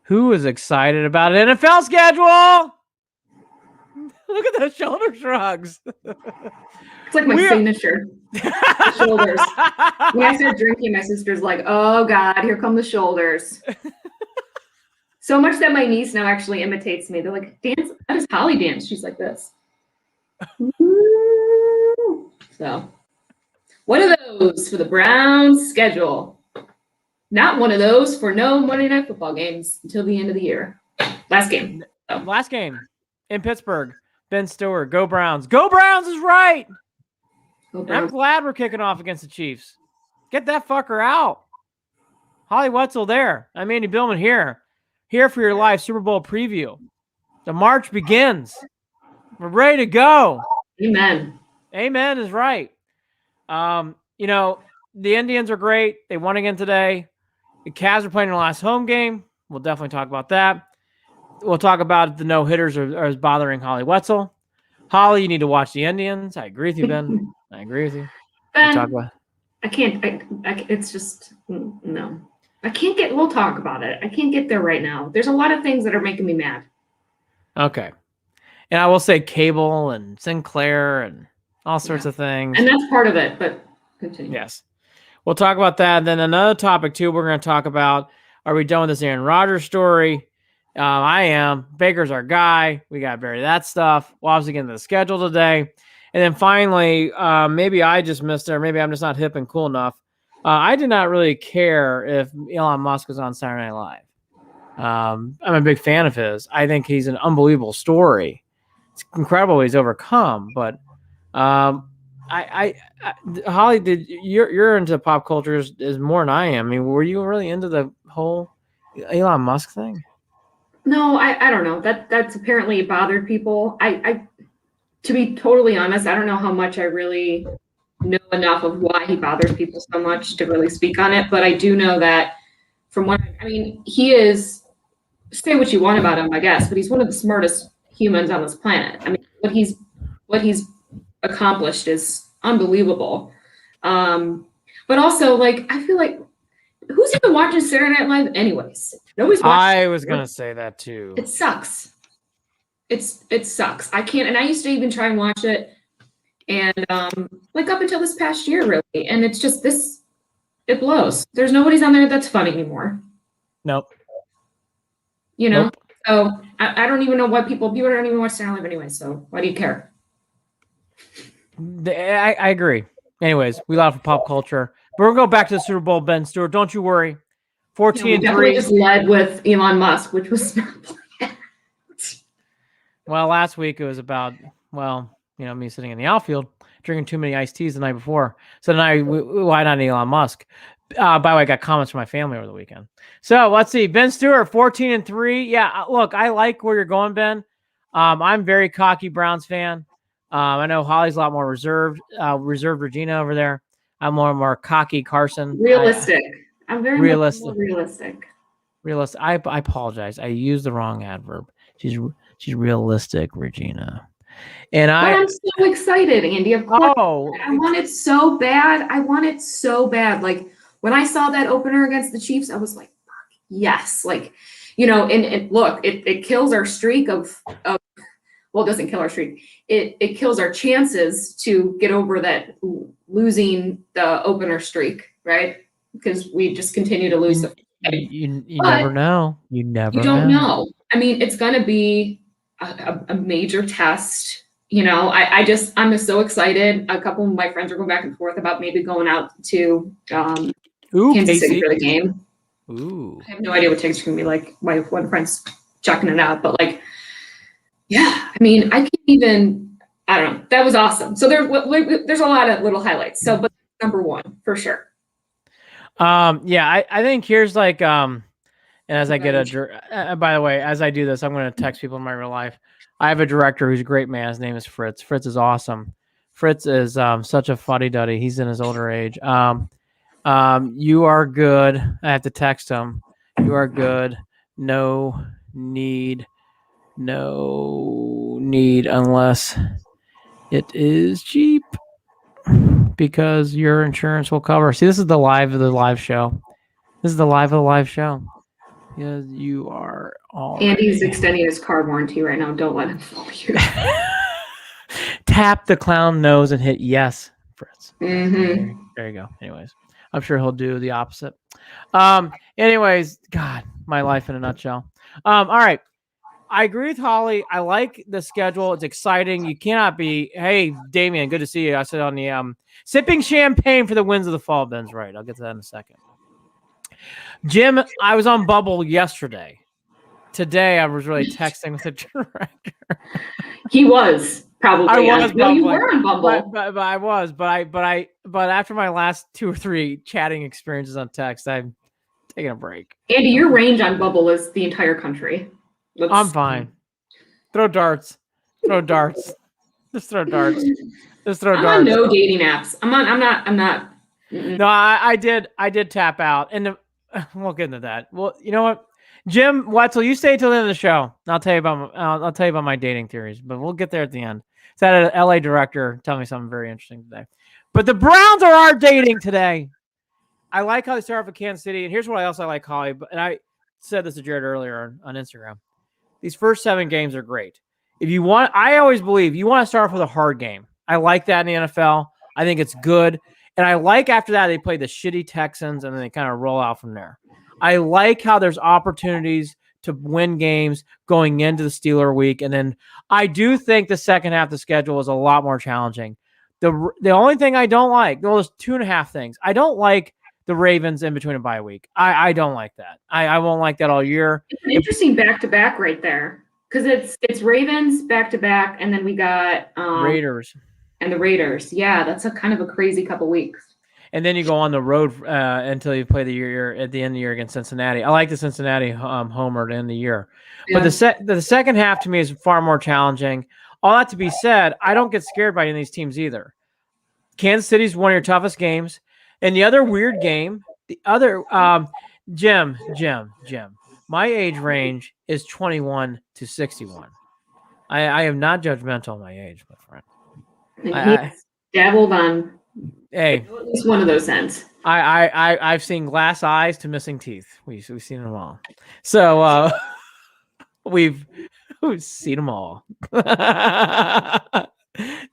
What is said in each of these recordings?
Who is excited about an NFL schedule? Look at those shoulder shrugs. It's like my signature. The shoulders. When I start drinking, my sister's like, "Oh God, here come the shoulders." So much that my niece now actually imitates me. They're like, "Dance? How does Holly dance?" She's like this. So, one of those for the Browns schedule. Not one of those for no Monday Night Football games until the end of the year. Last game. So. Last game in Pittsburgh. Ben Stewart, go Browns. Go Browns is right. Go Browns. I'm glad we're kicking off against the Chiefs. Get that fucker out. Holly Wetzel there. I'm Andy Billman here. Here for your live Super Bowl preview. The march begins. We're ready to go. Amen. Amen is right. You know, the Indians are great. They won again today. The Cavs are playing their last home game. We'll definitely talk about that. We'll talk about the no-hitters are bothering Holly Wetzel. Holly, you need to watch the Indians. I agree with you, Ben. I agree with you. Ben, talk about I can't. It's just, no. I can't get, we'll talk about it. I can't get there right now. There's a lot of things that are making me mad. Okay. And I will say cable and Sinclair and all sorts of things. And that's part of it, but continue. Yes. We'll talk about that. And then another topic, too, we're going to talk about, are we done with this Aaron Rodgers story? I am. Baker's our guy. We got to bury that stuff. We'll obviously get into the schedule today. And then finally, maybe I just missed it, or maybe I'm just not hip and cool enough. I did not really care if Elon Musk was on Saturday Night Live. I'm a big fan of his. I think he's an unbelievable story. It's incredible what he's overcome. But Holly, you're into pop culture is more than I am. I mean, were you really into the whole Elon Musk thing? No, I don't know. That's apparently bothered people. I to be totally honest, I don't know how much I really know enough of why he bothers people so much to really speak on it. But I do know that from what I mean, he is, say what you want about him, I guess, but he's one of the smartest humans on this planet. I mean, what he's accomplished is unbelievable. But also, like, I feel like, who's even watching Saturday Night Live anyways? Nobody's watching. I was going to say that too. It sucks. It sucks. I can't, and I used to even try and watch it, and like up until this past year, really. And it's just it blows. There's nobody's on there that's funny anymore. Nope. You know? Nope. So I don't even know why people don't even watch Saturday Night Live anyway, so why do you care? I agree. Anyways, we love pop culture. But we'll go back to the Super Bowl, Ben Stewart. Don't you worry. 14-3. We just led with Elon Musk, which was not planned. Well, last week it was about, me sitting in the outfield, drinking too many iced teas the night before. So tonight, why not Elon Musk? By the way, I got comments from my family over the weekend. So let's see. Ben Stewart, 14-3. Yeah, look, I like where you're going, Ben. I'm very cocky Browns fan. I know Holly's a lot more reserved Regina over there. I'm more cocky Carson. Realistic. I'm very realistic. Realistic. I apologize. I used the wrong adverb. She's realistic, Regina. And I'm so excited, Andy. Of course. Oh. I want it so bad. Like when I saw that opener against the Chiefs, I was like, fuck, yes. Like, and look, it kills our streak of well, it doesn't kill our streak. It kills our chances to get over that losing the opener streak, right? Because we just continue to lose. You never know. You don't know. I mean, it's going to be a major test. I'm just so excited. A couple of my friends are going back and forth about maybe going out to Kansas City for the game. Ooh. I have no idea what tickets are going to be like. My one friend's checking it out, but like, yeah, I mean, I can't even, I don't know. That was awesome. So there's a lot of little highlights. So, but number one, for sure. I think here's like, and as I get by the way, as I do this, I'm going to text people in my real life. I have a director who's a great man. His name is Fritz. Fritz is awesome. Fritz is such a fuddy-duddy. He's in his older age. You are good. I have to text him. You are good. No need unless it is cheap because your insurance will cover. See, this is the live of the live show. Yeah, you are all. Andy's extending his car warranty right now. Don't let him fool you. Tap the clown nose and hit yes, Fritz. Mm-hmm. There you go. Anyways, I'm sure he'll do the opposite. Anyways, God, my life in a nutshell. All right. I agree with Holly. I like the schedule. It's exciting. You cannot be. Hey, Damien, good to see you. I said on the sipping champagne for the wins of the fall. Ben's right. I'll get to that in a second. Jim, I was on Bubble yesterday. Today, I was really texting with the director. He was probably. I was. No, you were on Bumble. But I was. But after my last 2 or 3 chatting experiences on text, I'm taking a break. Andy, your range on Bubble is the entire country. I'm fine. Throw darts. Throw darts. Just throw darts. Just throw darts. I'm on no dating apps. I'm not. Mm-mm. No, I did tap out, and we'll get into that. Well, you know what, Jim Wetzel, you stay till the end of the show. I'll tell you about my dating theories, but we'll get there at the end. Is that an LA director? Tell me something very interesting today. But the Browns are our dating today. I like how they start off with Kansas City, and here's what else I like, Holly. And I said this to Jared earlier on Instagram. These first 7 games are great. If you want, I always believe you want to start off with a hard game. I like that in the NFL. I think it's good. And I like after that, they play the shitty Texans and then they kind of roll out from there. I like how there's opportunities to win games going into the Steeler week. And then I do think the second half of the schedule is a lot more challenging. The only thing I don't like, well, there's 2.5 things. I don't like the Ravens in between a bye week. I don't like that. I won't like that all year. It's an interesting back-to-back right there. Because it's Ravens back-to-back, and then we got Raiders. And the Raiders. Yeah, that's a kind of a crazy couple weeks. And then you go on the road until you play the year at the end of the year against Cincinnati. I like the Cincinnati homer to end the year. Yeah. But the second half to me is far more challenging. All that to be said, I don't get scared by any of these teams either. Kansas City's one of your toughest games. And the other weird game, Jim, my age range is 21 to 61. I am not judgmental of my age, my friend. I dabbled on at least one of those ends. I've seen glass eyes to missing teeth. We've seen them all. So we've seen them all.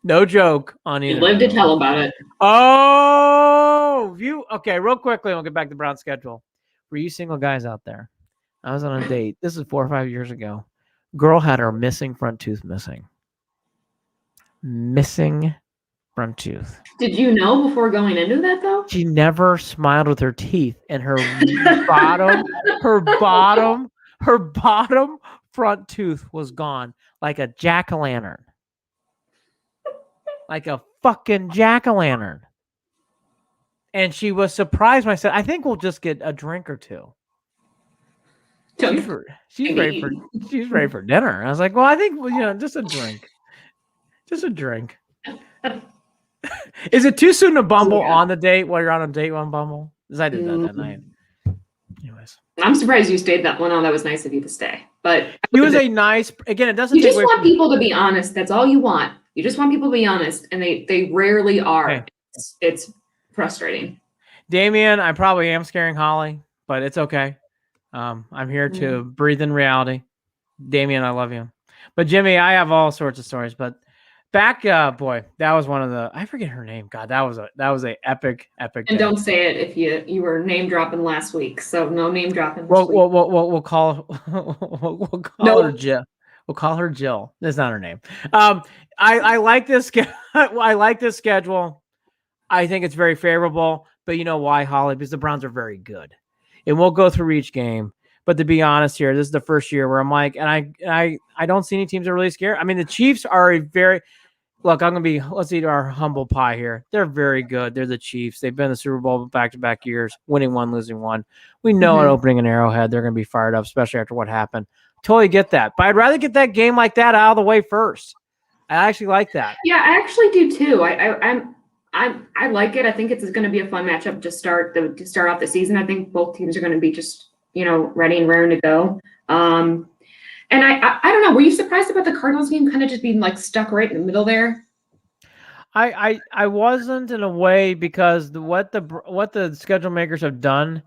No joke on either. You live to tell about it. Oh, okay, real quickly, we'll get back to Brown schedule. For you single guys out there, I was on a date. This is 4 or 5 years ago. Girl had her missing front tooth missing. Missing front tooth. Did you know before going into that though? She never smiled with her teeth, and her bottom front tooth was gone like a jack-o'-lantern. Like a fucking jack-o'-lantern. And she was surprised when I said, I think we'll just get a drink or two. She's ready for dinner. I was like, well, I think just a drink. Just a drink. Is it too soon to bumble on the date while you're on a date on Bumble? Because I did that night. Anyways. I'm surprised you stayed that one. Oh, that was nice of you to stay. But it was a nice, again, it doesn't you just want people to be honest. That's all you want. You just want people to be honest, and they rarely are. Okay. It's frustrating. Damien, I probably am scaring Holly, but it's okay. I'm here to breathe in reality. Damien, I love you. But Jimmy, I have all sorts of stories, but back, boy, that was one of the, I forget her name. God, that was a epic. And day. Don't say it if you were name dropping last week. So no name dropping. We'll call her Jill. We'll call her Jill. That's not her name. I like this. I like this schedule. I think it's very favorable. But you know why, Holly? Because the Browns are very good, and we'll go through each game. But to be honest here, this is the first year where I'm like, and I don't see any teams that are really scared. I mean, the Chiefs are let's eat our humble pie here. They're very good. They're the Chiefs. They've been in the Super Bowl back-to-back years, winning one, losing one. We know at opening an Arrowhead, they're going to be fired up, especially after what happened. Totally get that. But I'd rather get that game like that out of the way first. I actually like that. Yeah, I actually do too. I like it. I think it's going to be a fun matchup to start off the season. I think both teams are going to be just, ready and raring to go. And I don't know. Were you surprised about the Cardinals game kind of just being like stuck right in the middle there? I wasn't in a way because what the schedule makers have done,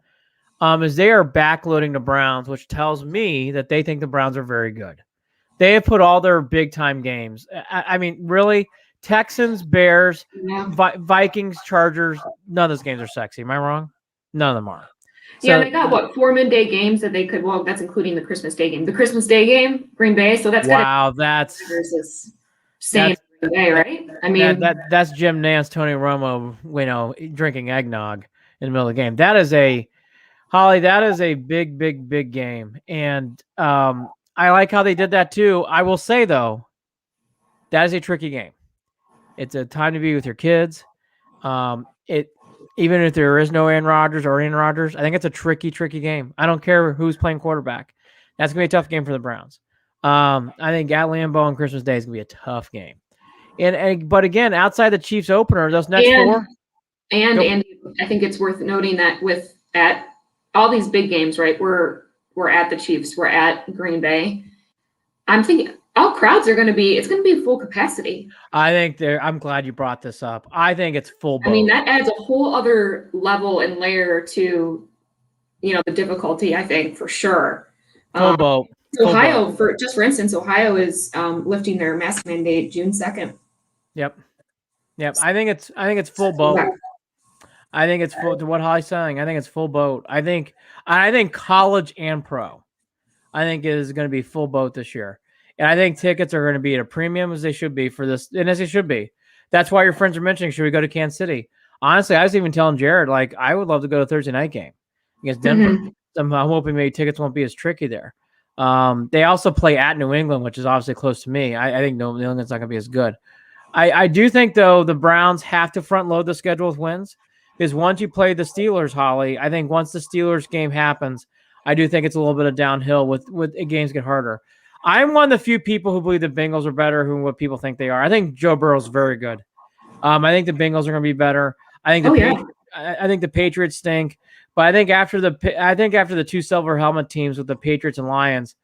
is they are backloading the Browns, which tells me that they think the Browns are very good. They have put all their big time games. I mean, really, Texans, Bears, Yeah. Vikings, Chargers. None of those games are sexy. Am I wrong? None of them are. Yeah, So they got what, 4 midday games that they could. Well, that's including the Christmas Day game. The Christmas Day game, Green Bay. So that's wow, versus same Green Bay, right? I mean, that's Jim Nance, Tony Romo, drinking eggnog in the middle of the game. That is a Holly. That is a big, big, big game, and I like how they did that too. I will say though, that is a tricky game. It's a time to be with your kids. It even if there is no Aaron Rodgers, I think it's a tricky, tricky game. I don't care who's playing quarterback. That's gonna be a tough game for the Browns. I think at Lambeau on Christmas Day is gonna be a tough game. But again, outside the Chiefs opener, those next four. And I think it's worth noting that at all these big games, right? We're at the Chiefs, we're at Green Bay. I'm thinking all crowds are going to be. It's going to be full capacity. I'm glad you brought this up. I think it's full boat. I mean, that adds a whole other level and layer to, the difficulty. I think for sure. Full boat. Ohio, for instance, Ohio is lifting their mask mandate June 2nd. Yep. I think it's full boat. I think it's full. To what Holly's saying, I think it's full boat. I think college and pro, I think is going to be full boat this year, and I think tickets are going to be at a premium as they should be for this, and as they should be. That's why your friends are mentioning, should we go to Kansas City? Honestly, I was even telling Jared, like, I would love to go to Thursday night game against Denver. Mm-hmm. I'm hoping maybe tickets won't be as tricky there. They also play at New England, which is obviously close to me. I think New England's not going to be as good. I do think, though, the Browns have to front load the schedule with wins, because once you play the Steelers, Holly, I think once the Steelers game happens, I do think it's a little bit of downhill with games get harder. I'm one of the few people who believe the Bengals are better than what people think they are. I think Joe Burrow's very good. I think the Bengals are going to be better. I think the Patriots stink, but I think after the two silver helmet teams with the Patriots and Lions,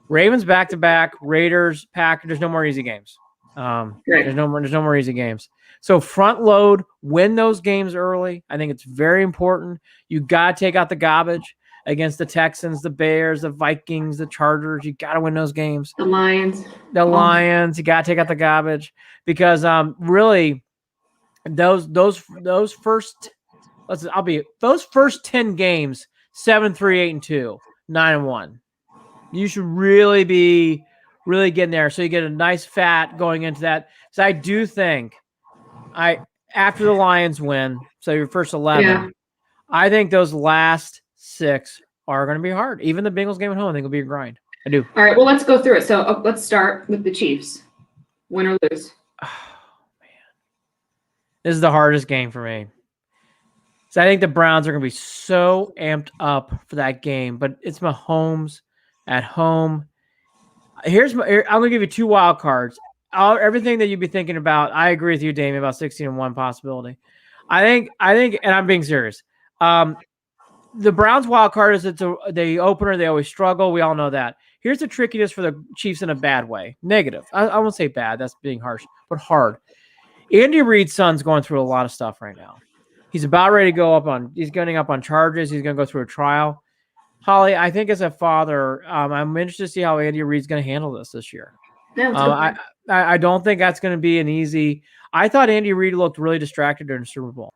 Ravens back to back, Raiders, Packers. There's no more easy games. There's no more easy games. So front load, win those games early. I think it's very important. You got to take out the garbage against the Texans, the Bears, the Vikings, the Chargers. You got to win those games. The Lions. You got to take out the garbage, because really those first 10 games, 7-3, 8-2, 9-1. You should really be getting there, so you get a nice fat going into that. So I do think after the Lions win, so your first 11, I think those last 6 are going to be hard. Even the Bengals game at home, I think will be a grind. I do. All right, well, let's go through it. So let's start with the Chiefs. Win or lose. Oh, man. This is the hardest game for me. So I think the Browns are going to be so amped up for that game, but it's Mahomes at home. I'm going to give you 2 wild cards. Everything that you'd be thinking about, I agree with you, Damien, about 16-1 possibility. I think, and I'm being serious. The Browns wild card is the opener. They always struggle. We all know that. Here's the trickiness for the Chiefs in a bad way. Negative. I won't say bad. That's being harsh, but hard. Andy Reid's son's going through a lot of stuff right now. He's about ready to he's getting up on charges. He's going to go through a trial. Holly, I think as a father, I'm interested to see how Andy Reid's going to handle this year. I don't think that's going to be an easy. I thought Andy Reid looked really distracted during the Super Bowl.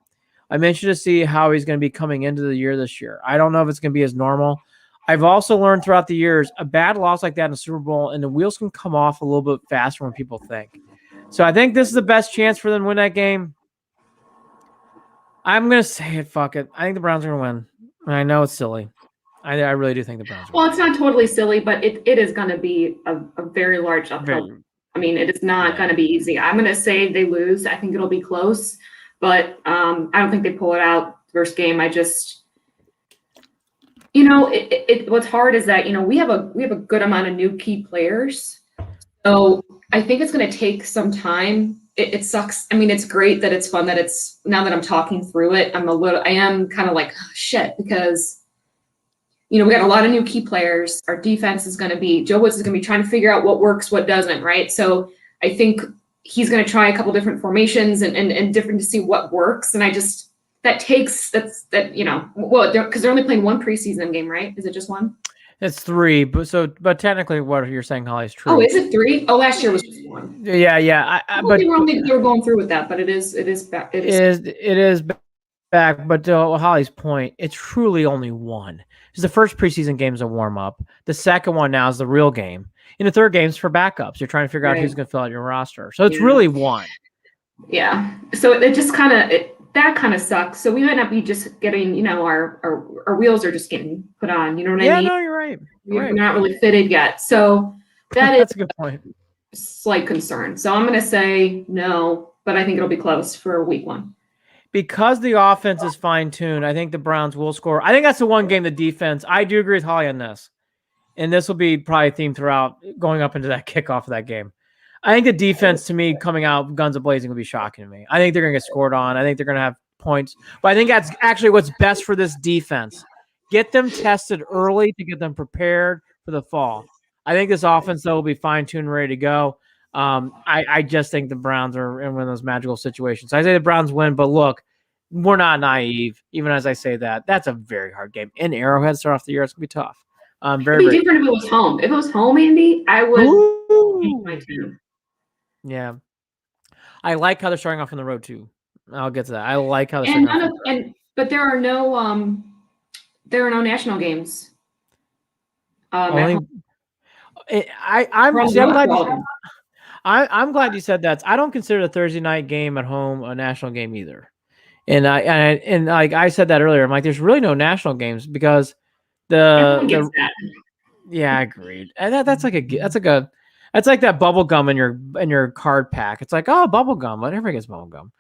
I'm interested to see how he's going to be coming into the year this year. I don't know if it's going to be as normal. I've also learned throughout the years, a bad loss like that in the Super Bowl, and the wheels can come off a little bit faster when people think. So I think this is the best chance for them to win that game. I'm going to say it. Fuck it. I think the Browns are going to win. And I know it's silly. I really do think the Browns are going to win. Well, it's not totally silly, but it is going to be a very large uphill. I mean, it is not going to be easy. I'm going to say they lose. I think it'll be close, but I don't think they pull it out first game. I just, what's hard is that, we have a good amount of new key players. So I think it's going to take some time. It sucks. I mean, it's great that it's fun that it's, now that I'm talking through it, I am kind of like, oh, shit, because we got a lot of new key players. Our defense is going to be, Joe Woods is going to be trying to figure out what works, what doesn't, right? So I think he's going to try a couple different formations and different to see what works. And I just, takes that well, because they're only playing one preseason game, right? Is it just one? It's 3, but technically, what you're saying, Holly, is true. Oh, is it 3? Oh, last year was just 1. Yeah. But they were going through with that, but it is back. It is back. But to Holly's point, it's truly only one. Because the first preseason game is a warm up. The second one now is the real game, and the third game's for backups. You're trying to figure out who's going to fill out your roster. So it's really one. Yeah. So it just that kind of sucks. So we might not be just getting, our wheels are just getting put on. You know what I mean? Yeah, no, you're right. We're not really fitted yet. So that's a good point. Slight concern. So I'm going to say no, but I think it'll be close for week 1. Because the offense is fine-tuned, I think the Browns will score. I think that's the one game the defense. I do agree with Holly on this. And this will be probably themed throughout going up into that kickoff of that game. I think the defense, to me, coming out guns a-blazing will be shocking to me. I think they're going to get scored on. I think they're going to have points. But I think that's actually what's best for this defense. Get them tested early to get them prepared for the fall. I think this offense, though, will be fine-tuned and ready to go. I just think the Browns are in one of those magical situations. I say the Browns win, but look, we're not naive. Even as I say that, that's a very hard game. In Arrowhead, start off the year, it's going to be tough. It'd be different if it was home. If it was home, Andy, I would change my team. Yeah. I like how they're starting off on the road, too. I'll get to that. I like how they're starting off. But there are no national games. I'm glad you said that. I don't consider the Thursday night game at home a national game either. And like I said that earlier, I'm like, there's really no national games because yeah, I agreed. And that's like that bubble gum in your card pack. It's like, oh, bubble gum. Whatever gets bubble gum.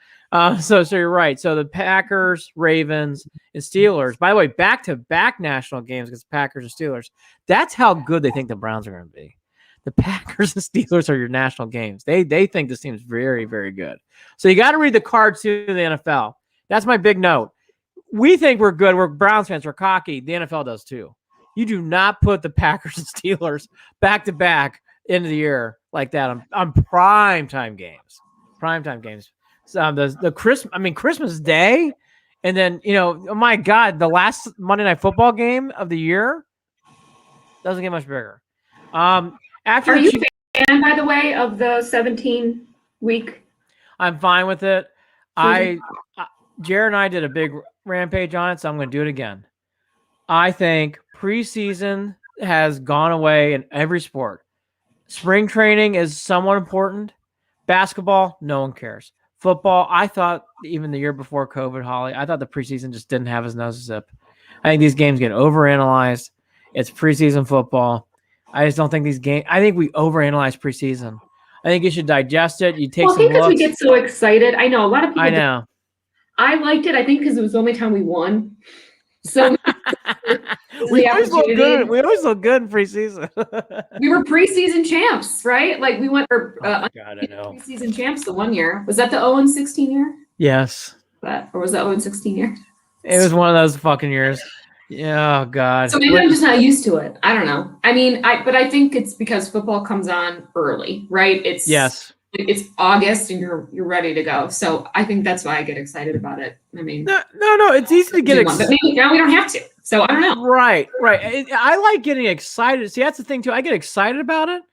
So you're right. So the Packers, Ravens, and Steelers. By the way, back-to-back national games against Packers and Steelers. That's how good they think the Browns are going to be. The Packers and Steelers are your national games. They think this team's very, very good. So you got to read the cards to the NFL. That's my big note. We think we're good. We're Browns fans. We're cocky. The NFL does too. You do not put the Packers and Steelers back-to-back into the year like that on primetime games. Primetime games. So the Christmas Day, and then oh my God, the last Monday Night Football game of the year doesn't get much bigger. Are you a fan, by the way, of the 17-week? I'm fine with it. Jared and I did a big rampage on it, so I'm going to do it again. I think preseason has gone away in every sport. Spring training is somewhat important. Basketball, no one cares. Football, I thought even the year before COVID, Holly, I thought the preseason just didn't have his nose to zip. I think these games get overanalyzed. It's preseason football. I just don't think these games. I think we overanalyze preseason. I think you should digest it. You take some looks. Because we get so excited. I know a lot of people. I know. I liked it. I think because it was the only time we won. So we always look good. We always look good in preseason. We were preseason champs, right? Like we went for God, I know. Preseason champs the one year. Was that the 0-16 year? Yes. Or was that 0-16 year? It was one of those fucking years. Yeah, oh God. So maybe I'm just not used to it. I don't know. I mean, but I think it's because football comes on early, right? It's August and you're ready to go. So I think that's why I get excited about it. I mean, no, it's easy to get excited. But maybe now we don't have to. So I don't know. Right. I like getting excited. See, that's the thing too. I get excited about it.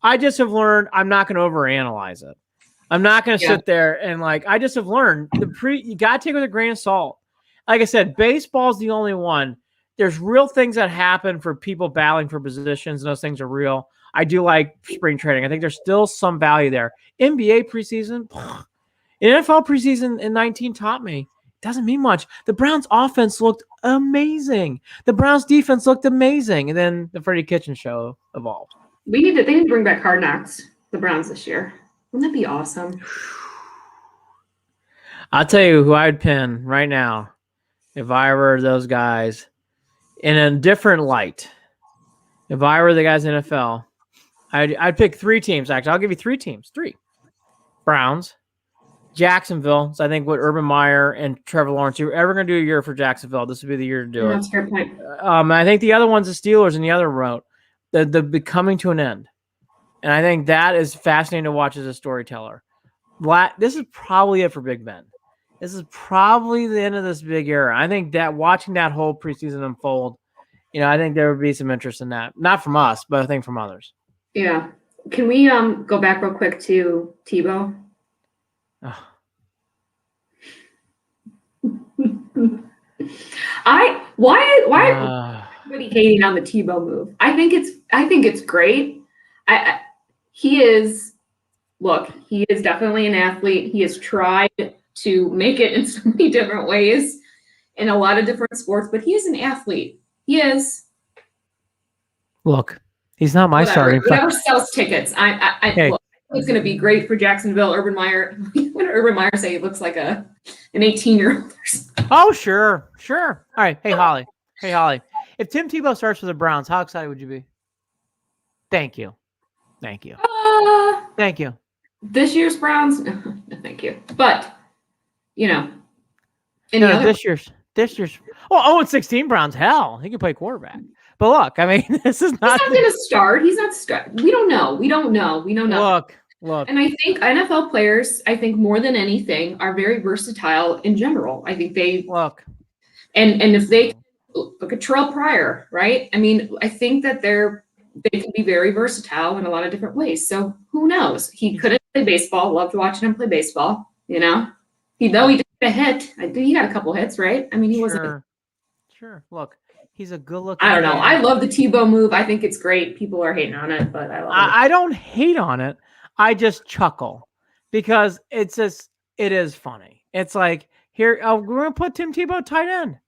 I just have learned I'm not going to overanalyze it. I'm not going to sit there and I just have learned you got to take it with a grain of salt. Like I said, baseball's the only one. There's real things that happen for people battling for positions, and those things are real. I do like spring training. I think there's still some value there. NBA preseason, NFL preseason in 19 taught me doesn't mean much. The Browns offense looked amazing. The Browns defense looked amazing. And then the Freddie Kitchen show evolved. They need to bring back Hard Knocks, the Browns this year. Wouldn't that be awesome? I'll tell you who I'd pin right now if I were those guys in a different light. If I were the guys in the NFL, I'd pick 3 teams, actually. I'll give you 3 teams. 3. Browns, Jacksonville. So I think what Urban Meyer and Trevor Lawrence, you're ever going to do a year for Jacksonville, this would be the year to do it. That's a fair point. I think the other one's the Steelers and the other route. The coming to an end. And I think that is fascinating to watch as a storyteller. This is probably it for Big Ben. this is probably the end of this big era. I think that watching that whole preseason unfold, I think there would be some interest in that. Not from us, but I think from others. Yeah. Can we go back real quick to Tebow? Why everybody hating on the Tebow move? I think it's great. He is definitely an athlete. He has tried to make it in so many different ways in a lot of different sports, but he is an athlete. He is. Look, he's not my starting. Whatever sells tickets. Look, it's going to be great for Jacksonville. Urban Meyer. When Urban Meyer say he looks like an 18-year-old. Oh, sure. All right. Hey, Holly. If Tim Tebow starts for the Browns, how excited would you be? Thank you. Thank you. This year's Browns, no, thank you. But this year's. Oh, 0-16 Browns. Hell, he can play quarterback. But look, I mean, this is not. He's not going to start. He's not start. We don't know. We don't know. Look. And I think NFL players, more than anything, are very versatile in general. I think they look. And if they look at Terrell Pryor, right? I mean, I think that they can be very versatile in a lot of different ways. So who knows? He couldn't play baseball. Loved watching him play baseball. He did a hit. He got a couple hits, right? I mean, he wasn't. Sure. Look, he's a good-looking. I don't know. I love the Tebow move. I think it's great. People are hating on it, but I love it. I don't hate on it. I just chuckle because it is funny. It's like, here, we're going to put Tim Tebow tight end.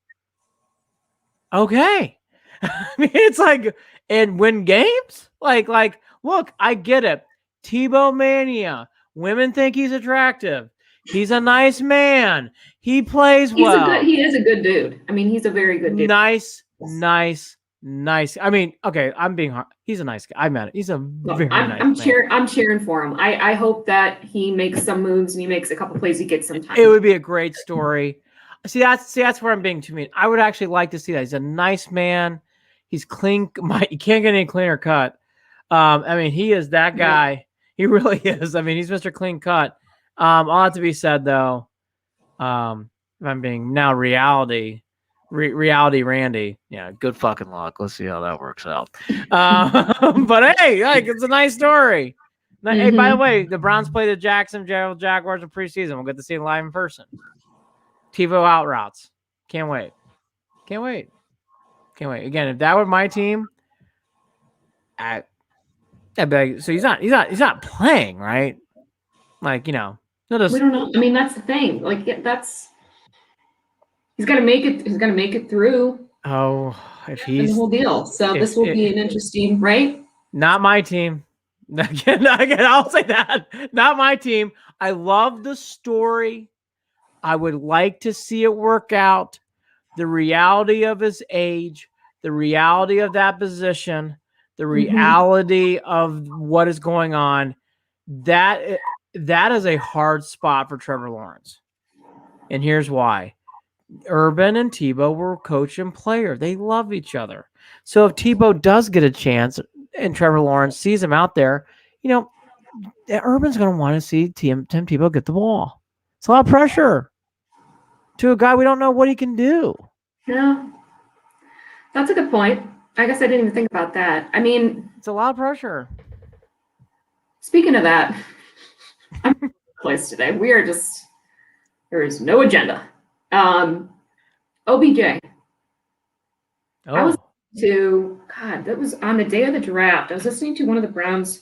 Okay. I mean, it's like, and win games? Like, look, I get it. Tebow mania. Women think he's attractive. He's a nice man. He plays well. He is a good dude. I mean, he's a very good dude. Nice. I mean, okay, I'm being hard. He's a nice guy. I met it. He's a very nice man. I'm cheering for him. I hope that he makes some moves and he makes a couple plays. He gets some time. It would be a great story. See, that's where I'm being too mean. I would actually like to see that. He's a nice man. He's clean. You can't get any cleaner cut. I mean, he is that guy. Yeah. He really is. I mean, he's Mr. Clean Cut. All have to be said though. If I'm being now reality Randy. Yeah, good fucking luck. Let's see how that works out. But hey, it's a nice story. Mm-hmm. Hey, by the way, the Browns play the Jacksonville Jaguars in preseason. We'll get to see them live in person. TiVo out routes. Can't wait. Again, if that were my team, I'd be like, so he's not playing, right? Like, we don't know. I mean, that's the thing. Like, he's got to make it. He's got to make it through. Oh, if he's the whole deal. So this will be an interesting, right? Not my team. Again, I'll say that. Not my team. I love the story. I would like to see it work out. The reality of his age, the reality of that position, the reality of what is going on. That is a hard spot for Trevor Lawrence. And here's why. Urban and Tebow were coach and player. They love each other. So if Tebow does get a chance and Trevor Lawrence sees him out there, Urban's going to want to see Tim Tebow get the ball. It's a lot of pressure to a guy we don't know what he can do. Yeah, that's a good point. I guess I didn't even think about that. I mean, it's a lot of pressure. Speaking of that, I'm in a place today. There is no agenda. OBJ. Oh. I was that was on the day of the draft. I was listening to one of the Browns.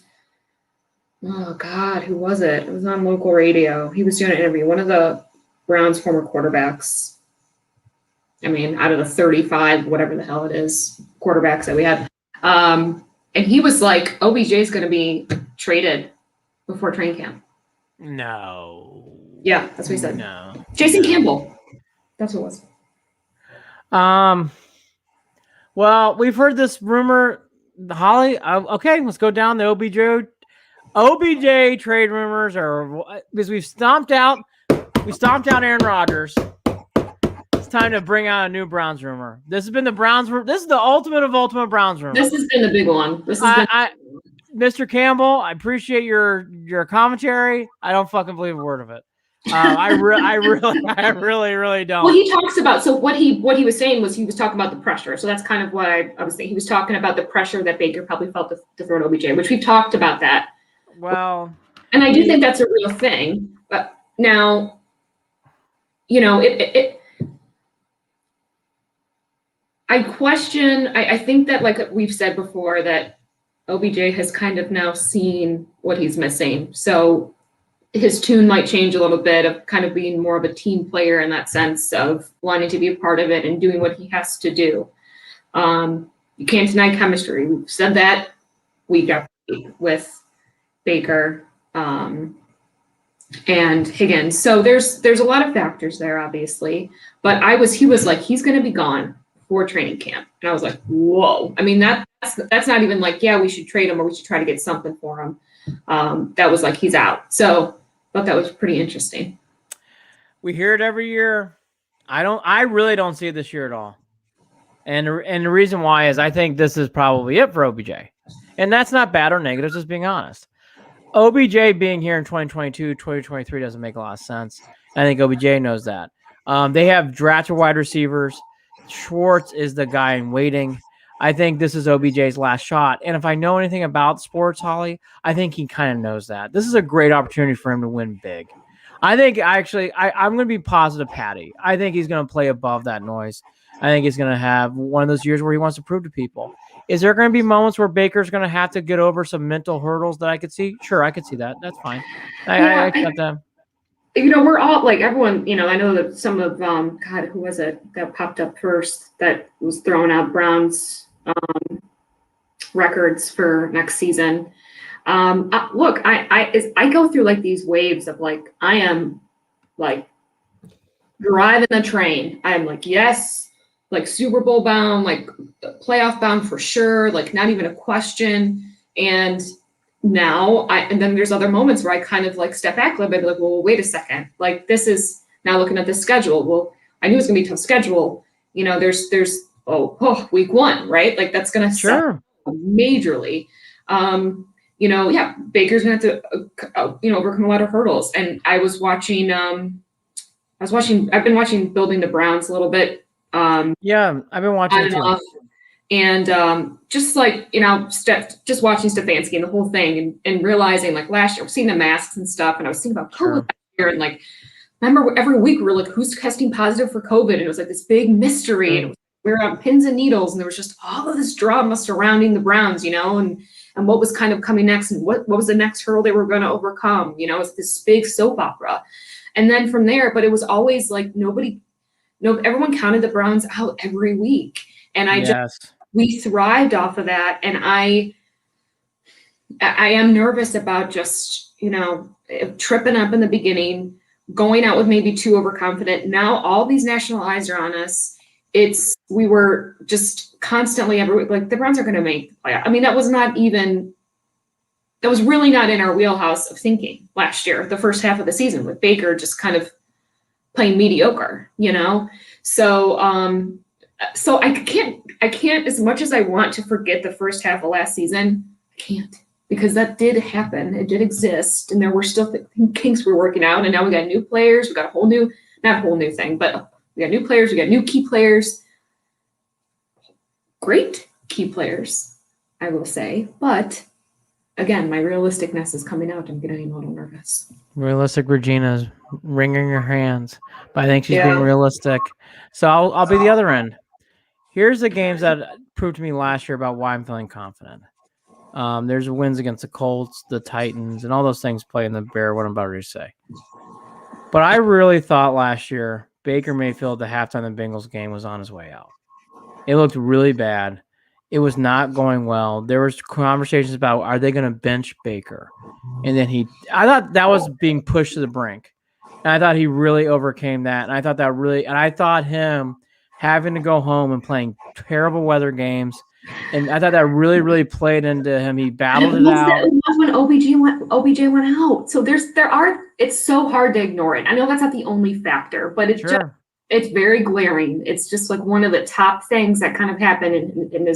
Oh God, who was it? It was on local radio. He was doing an interview. One of the Browns' former quarterbacks. I mean, out of the 35, whatever the hell it is, quarterbacks that we had. And he was like, OBJ is going to be traded before training camp. No. Yeah, that's what he said. No. Jason Campbell. That's what it was. Well, we've heard this rumor, Holly. Okay, let's go down the OBJ trade rumors because we stomped out Aaron Rodgers. It's time to bring out a new Browns rumor. This has been the Browns. This is the ultimate of ultimate Browns rumor. This has been the big one. Mr. Campbell, I appreciate your commentary. I don't fucking believe a word of it. I really Well, don't. he talks about, so what he was saying was he was talking about the pressure. So that's kind of what I was saying. He was talking about the pressure that Baker probably felt to throw to OBJ, which we've talked about that. Well, And I do think that's a real thing. But now, you know, I question, I think that, like we've said before, that OBJ has kind of now seen what he's missing. So his tune might change a little bit of kind of being more of a team player in that sense of wanting to be a part of it and doing what he has to do. You can't deny chemistry. We've said that week after week with Baker and Higgins. So there's a lot of factors there, obviously. But he was like, he's going to be gone for training camp. And I was like, whoa. I mean, that's not even like, yeah, we should trade him or we should try to get something for him. That was like, he's out. So I thought that was pretty interesting. We hear it every year. I really don't see it this year at all. And the reason why is I think this is probably it for OBJ. And that's not bad or negative, just being honest. OBJ being here in 2022, 2023 doesn't make a lot of sense. I think OBJ knows that. They have drafted wide receivers. Schwartz is the guy in waiting. I think this is OBJ's last shot. And if I know anything about sports, Holly, I think he kind of knows that. This is a great opportunity for him to win big. I think actually, I'm going to be positive, Patty. I think he's going to play above that noise. I think he's going to have one of those years where he wants to prove to people. Is there going to be moments where Baker's going to have to get over some mental hurdles that I could see? Sure, I could see that. That's fine. I accept that. You know, we're all like everyone, you know, I know that some of God, who was it that popped up first that was throwing out Browns records for next season. Look, I go through like these waves of like I am like driving the train. I'm like, yes, like Super Bowl bound, like playoff bound for sure, like not even a question. And now and then there's other moments where I kind of like step back a little bit, be like, well, wait a second. Like this is now looking at the schedule. Well, I knew it was gonna be a tough schedule. You know, there's week 1, right? Like that's gonna suck majorly. You know, yeah, Baker's gonna have to overcome a lot of hurdles. And I've been watching Building the Browns a little bit. Yeah, I've been watching it too. And just like, you know, just watching Stefanski and the whole thing and realizing like last year, seeing the masks and stuff. And I was thinking about COVID last year and like, remember every week we were like, who's testing positive for COVID? And it was like this big mystery. And we were on pins and needles and there was just all of this drama surrounding the Browns, you know, and what was kind of coming next and what was the next hurdle they were going to overcome. You know, it was this big soap opera. And then from there, but it was always like everyone counted the Browns out every week. And we thrived off of that. And I am nervous about just, you know, tripping up in the beginning, going out with maybe too overconfident. Now all these national eyes are on us. We were just constantly every week, like the Browns are going to make the playoff. I mean, that was really not in our wheelhouse of thinking last year, the first half of the season with Baker just kind of playing mediocre, you know? So I can't, as much as I want to forget the first half of last season, I can't, because that did happen. It did exist. And there were still kinks we're working out. And now we got new players. We got not a whole new thing, but we got new players. We got new key players. Great key players, I will say. But again, my realisticness is coming out. I'm getting a little nervous. Realistic Regina's wringing her hands, but I think she's being realistic. So I'll be the other end. Here's the games that proved to me last year about why I'm feeling confident. There's wins against the Colts, the Titans, and all those things play in the bear what I'm about to say. But I really thought last year Baker Mayfield, the halftime of the Bengals game, was on his way out. It looked really bad. It was not going well. There was conversations about, are they going to bench Baker? And then I thought that was being pushed to the brink. And I thought he really overcame that. And I thought him having to go home and playing terrible weather games. And I thought that really, really played into him. He battled it out. When OBJ went out. So it's so hard to ignore it. I know that's not the only factor, but it's very glaring. It's just like one of the top things that kind of happened and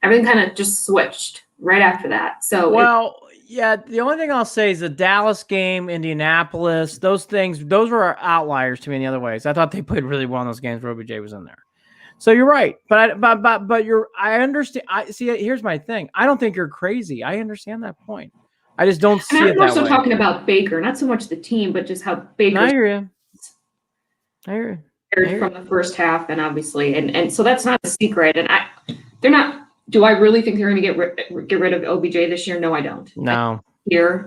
everything kind of just switched right after that. So well, yeah, the only thing I'll say is the Dallas game, Indianapolis, those were outliers to me in the other ways. I thought they played really well in those games where OBJ was in there. So you're right, but I understand. I see. Here's my thing. I don't think you're crazy. I understand that point. I just don't see it I'm more that so way. talking about Baker, not so much the team, but just how Baker. I hear you. I hear you. From the first half, and obviously, and so that's not a secret. And they're not. Do I really think they're going to get rid of OBJ this year? No, I don't. No.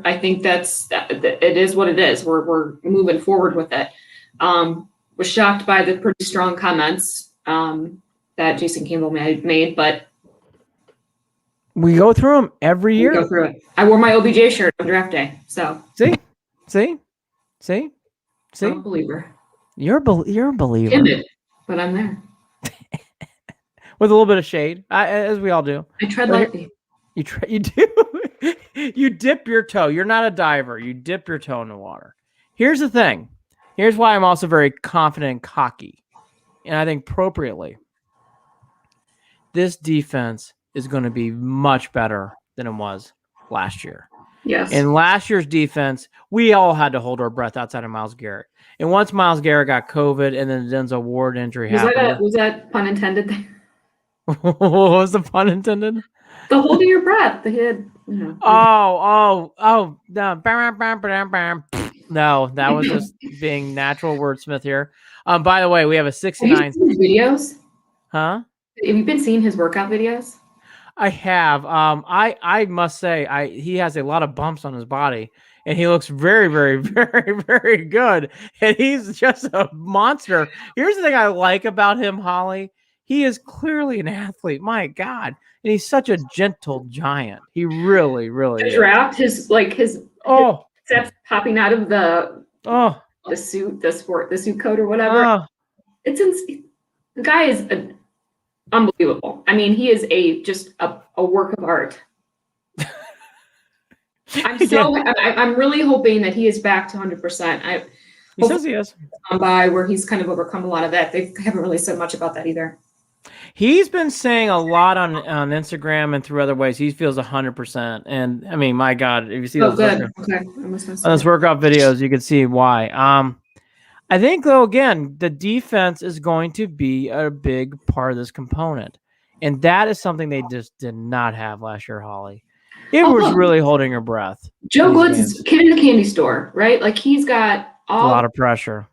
I think that it is what it is. We're moving forward with it. Was shocked by the pretty strong comments that Jason Campbell made, but we go through them every year. Go through it. I wore my OBJ shirt on draft day. So see. I'm a believer. You're a believer. Timid, but I'm there. With a little bit of shade, as we all do. I tread lightly. You do. You dip your toe. You're not a diver. You dip your toe in the water. Here's the thing. Here's why I'm also very confident and cocky, and I think appropriately. This defense is going to be much better than it was last year. Yes. In last year's defense, we all had to hold our breath outside of Myles Garrett. And once Myles Garrett got COVID and then Denzel Ward injury happened. Was that pun intended? What was the pun intended? The holding your breath. The head. No. Oh, no. No, that was just being natural wordsmith here. By the way, we have a 69. Have you seen his videos? Huh? Have you been seeing his workout videos? I have. I must say, he has a lot of bumps on his body, and he looks very, very, very, very good. And he's just a monster. Here's the thing I like about him, Holly. He is clearly an athlete. My God. And he's such a gentle giant. He really, really is. Draft his steps popping out of the suit, the suit coat or whatever. The guy is unbelievable. I mean, he is just a work of art. I'm really hoping that he is back to 100%. He says he is. By where he's kind of overcome a lot of that. They haven't really said much about that either. He's been saying a lot on Instagram and through other ways. He feels 100%. And I mean, my God, if you see those workout videos, you can see why. I think, though, again, the defense is going to be a big part of this component. And that is something they just did not have last year, Holly. It was really holding your breath. Joe Woods is kid in the candy store, right? Like, he's got a lot of pressure.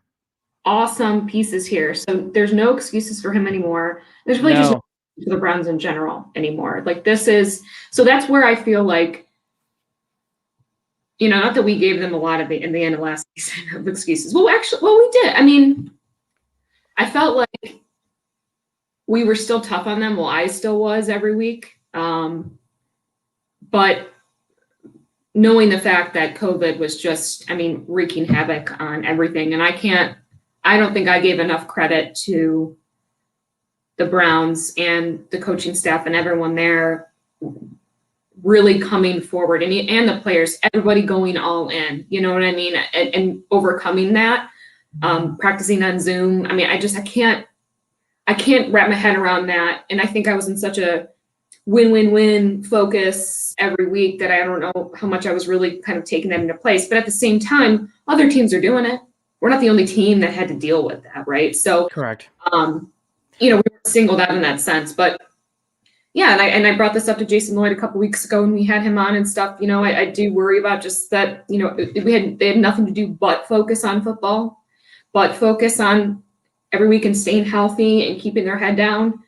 Awesome pieces here. So there's no excuses for him anymore. There's really just no for the Browns in general anymore. Like, so that's where I feel like, not that we gave them a lot in the end of last season of excuses. Well, we did. I mean, I felt like we were still tough on them. Well, I still was every week. But knowing the fact that COVID was just, wreaking havoc on everything. And I don't think I gave enough credit to the Browns and the coaching staff and everyone there really coming forward and the players, everybody going all in, you know what I mean? And overcoming that, practicing on Zoom. I can't wrap my head around that. And I think I was in such a win-win-win focus every week that I don't know how much I was really kind of taking that into place. But at the same time, other teams are doing it. We're not the only team that had to deal with that, right? So correct. We were singled out in that sense. But yeah, and I brought this up to Jason Lloyd a couple weeks ago when we had him on and stuff. I do worry about just that, they had nothing to do but focus on football, but focus on every week and staying healthy and keeping their head down.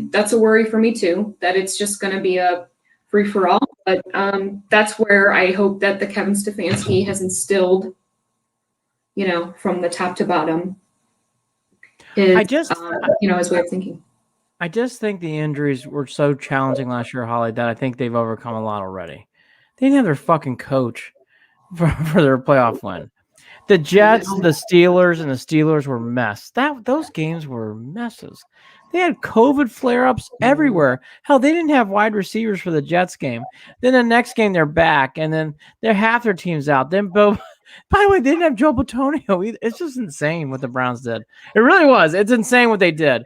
That's a worry for me too, that it's just going to be a free for all. But that's where I hope that the Kevin Stefanski has instilled, from the top to bottom, his way of thinking. I just think the injuries were so challenging last year, Holly, that I think they've overcome a lot already. They didn't have their fucking coach for their playoff win. The Jets, the Steelers were mess. Those games were messes. They had COVID flare-ups everywhere. Hell, they didn't have wide receivers for the Jets game. Then the next game they're back, and then half their team's out. Then by the way, they didn't have Joe Bitonio either. It's just insane what the Browns did. It really was. It's insane what they did.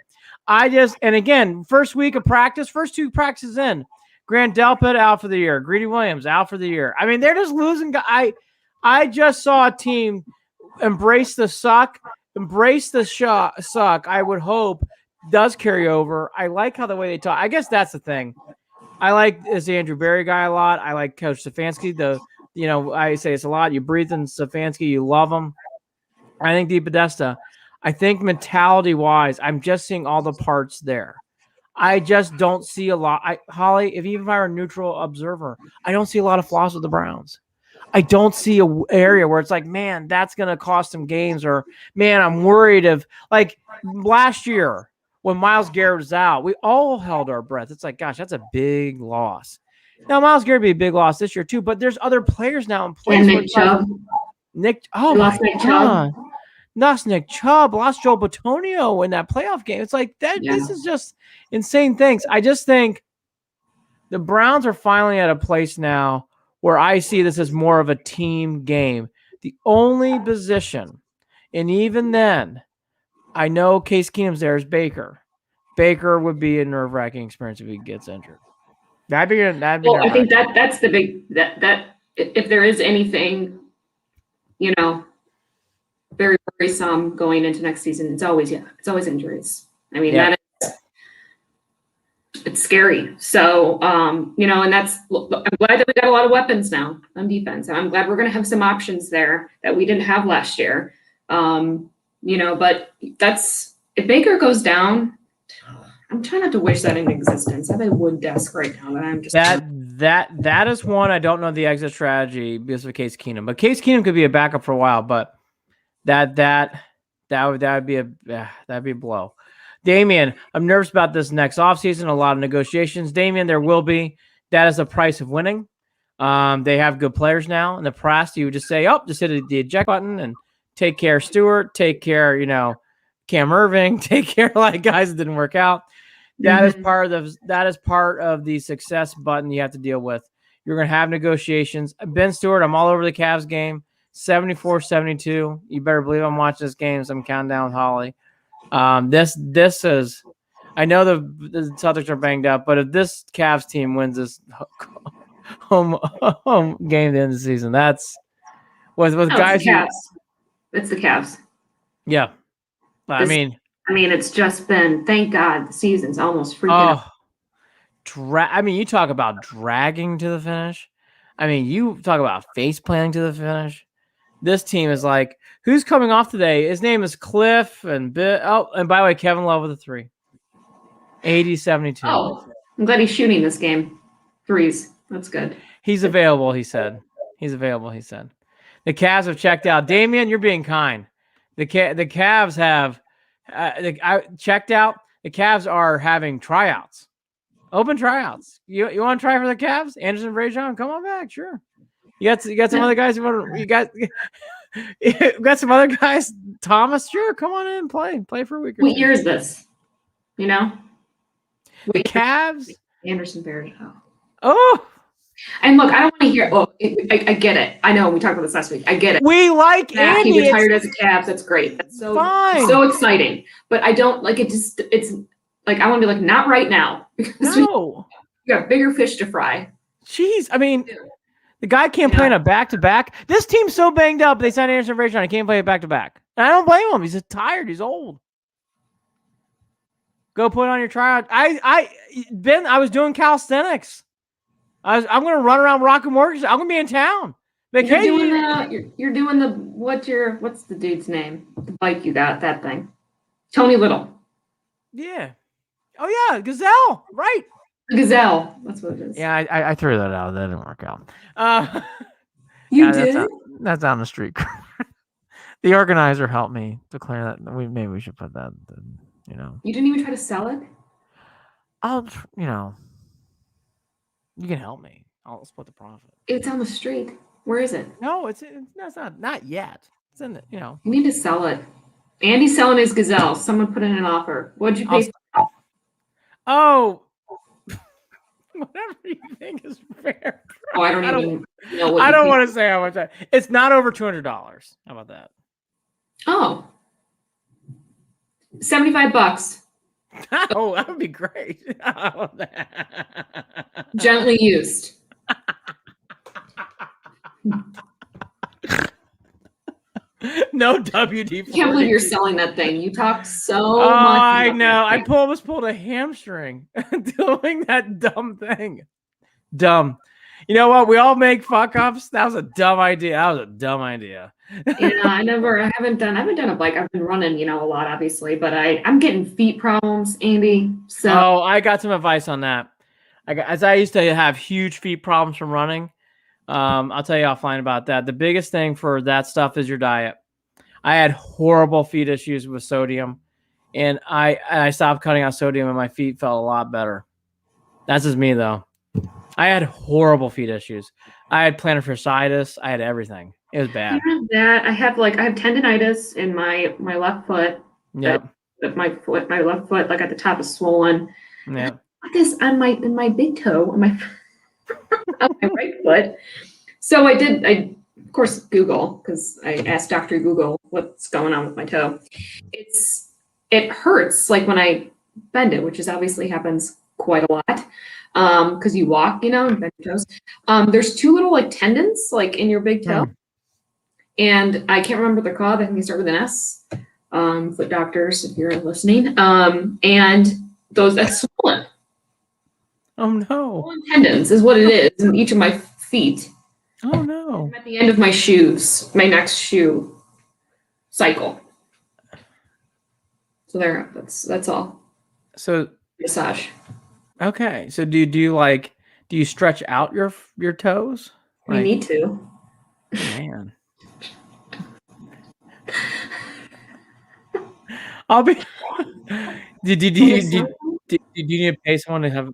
And again, first week of practice, first two practices in, Grant Delpit out for the year. Greedy Williams out for the year. I mean, they're just losing. I just saw a team embrace the suck, embrace the suck. I would hope does carry over. I like how the way they talk. I guess that's the thing. I like this Andrew Berry guy a lot. I like Coach Stefanski. I say it's a lot. You breathe in Stefanski, you love him. I think DePodesta. I think mentality-wise, I'm just seeing all the parts there. I just don't see a lot. Holly, even if I were a neutral observer, I don't see a lot of flaws with the Browns. I don't see a area where it's like, man, that's going to cost them games, or man, I'm worried of like last year when Myles Garrett was out, we all held our breath. It's like, gosh, that's a big loss. Now, Myles Garrett would be a big loss this year too, but there's other players now in place. And Nick Chubb. Lost Nick Chubb. Lost Nick Chubb, lost Joe Bitonio in that playoff game. It's like that. Yeah. This is just insane things. I just think the Browns are finally at a place now where I see this as more of a team game. The only position, and even then, I know Case Keenum's there is Baker. Baker would be a nerve-wracking experience if he gets injured. That'd be well, I think that's the big that if there is anything, very worrisome going into next season, it's always injuries. I mean, it's scary. So, and that's, I'm glad that we got a lot of weapons now on defense. I'm glad we're going to have some options there that we didn't have last year. But if Baker goes down, I'm trying not to wish that into existence. I have a wood desk right now, but I'm just that is one. I don't know the exit strategy because of Case Keenum, but Case Keenum could be a backup for a while, but that'd be a blow. Damian, I'm nervous about this next offseason. A lot of negotiations. Damian, there will be. That is the price of winning. They have good players now. In the past, you would just say, just hit the eject button and take care of Stewart, take care, Cam Irving, take care of a lot of guys that didn't work out. That is part of the success button you have to deal with. You're going to have negotiations. Ben Stewart, I'm all over the Cavs game. 74-72. You better believe I'm watching this game. So I'm counting down with Holly. This is, I know the Celtics are banged up, but if this Cavs team wins this home game at the end of the season, that's with guys. It's the Cavs. Yeah, I mean, it's just been, thank God, the season's almost freaking out. You talk about dragging to the finish. I mean, you talk about face planting to the finish. This team is like, who's coming off today? His name is Cliff and and by the way, Kevin Love with a 3. 80-72. Oh, I'm glad he's shooting this game. Threes. That's good. He's available, he said. The Cavs have checked out. Damian, you're being kind. The Cavs have checked out. The Cavs are having tryouts. Open tryouts. You want to try for the Cavs? Anderson Brajon, come on back. Sure. You got some other guys. You got some other guys. Thomas, sure. Come on in and play for a week. What year is this? The Cavs. Anderson Berry. Oh. And look, I don't want to hear. Oh, I get it. I know we talked about this last week. I get it. We like Andy. He retired as a Cavs. That's great. That's so exciting. But I don't like it. It's like I want to be like, not right now, because no, you got bigger fish to fry. Jeez, I mean, the guy can't play in a back-to-back. This team's so banged up. They signed Anderson Brajon. He can't play a back-to-back. And I don't blame him. He's tired. He's old. Go put on your tryout. I was doing calisthenics. I'm going to run around Rocket Mortgage. I'm going to be in town. Like, you're doing the what's the dude's name? The bike you got, that thing. Tony Little. Yeah. Oh yeah, Gazelle. Right. Gazelle. That's what it is. Yeah, I threw that out. That didn't work out. You did? That's on the street. The organizer helped me declare that. Maybe we should put that. You didn't even try to sell it? You can help me. I'll split the profit. It's on the street. Where is it? No, it's not yet. It's in the, You need to sell it. Andy's selling his Gazelle. Someone put in an offer. What'd you pay? Oh, whatever you think is fair. Oh, I don't even know what I don't want to say how much. It's not over $200. How about that? Oh. $75. Oh, that would be great. Gently used. No WD-40. I can't believe you're selling that thing. You talk so Oh, much. I about know. that I thing. almost pulled a hamstring doing that dumb thing. Dumb. You know what? We all make fuck ups. That was a dumb idea. I haven't done a bike. I've been running, a lot obviously, but I'm getting feet problems, Andy. So Oh, I got some advice on that. As I used to have huge feet problems from running. I'll tell you offline about that. The biggest thing for that stuff is your diet. I had horrible feet issues with sodium, and I stopped cutting out sodium, and my feet felt a lot better. That's just me though. I had horrible feet issues. I had plantar fasciitis. I had everything. It was bad. I have tendonitis in my left foot. Yep. My left foot, like at the top, is swollen. Yeah. This on my big toe, on my on my right foot. So I of course Google, because I asked Dr. Google what's going on with my toe. It hurts like when I bend it, which is obviously happens quite a lot. Because you walk, and bend your toes. There's two little like tendons like in your big toe. And I can't remember what they're called. I think they start with an S. Foot doctors, if you're listening. And that's swollen. Oh no. Swollen tendons is what it is in each of my feet. Oh no. I'm at the end of my shoes, my next shoe cycle. So that's all. So Massage. okay. So do you stretch out your toes? We need to. Man. I'll be. Did you need to pay someone to have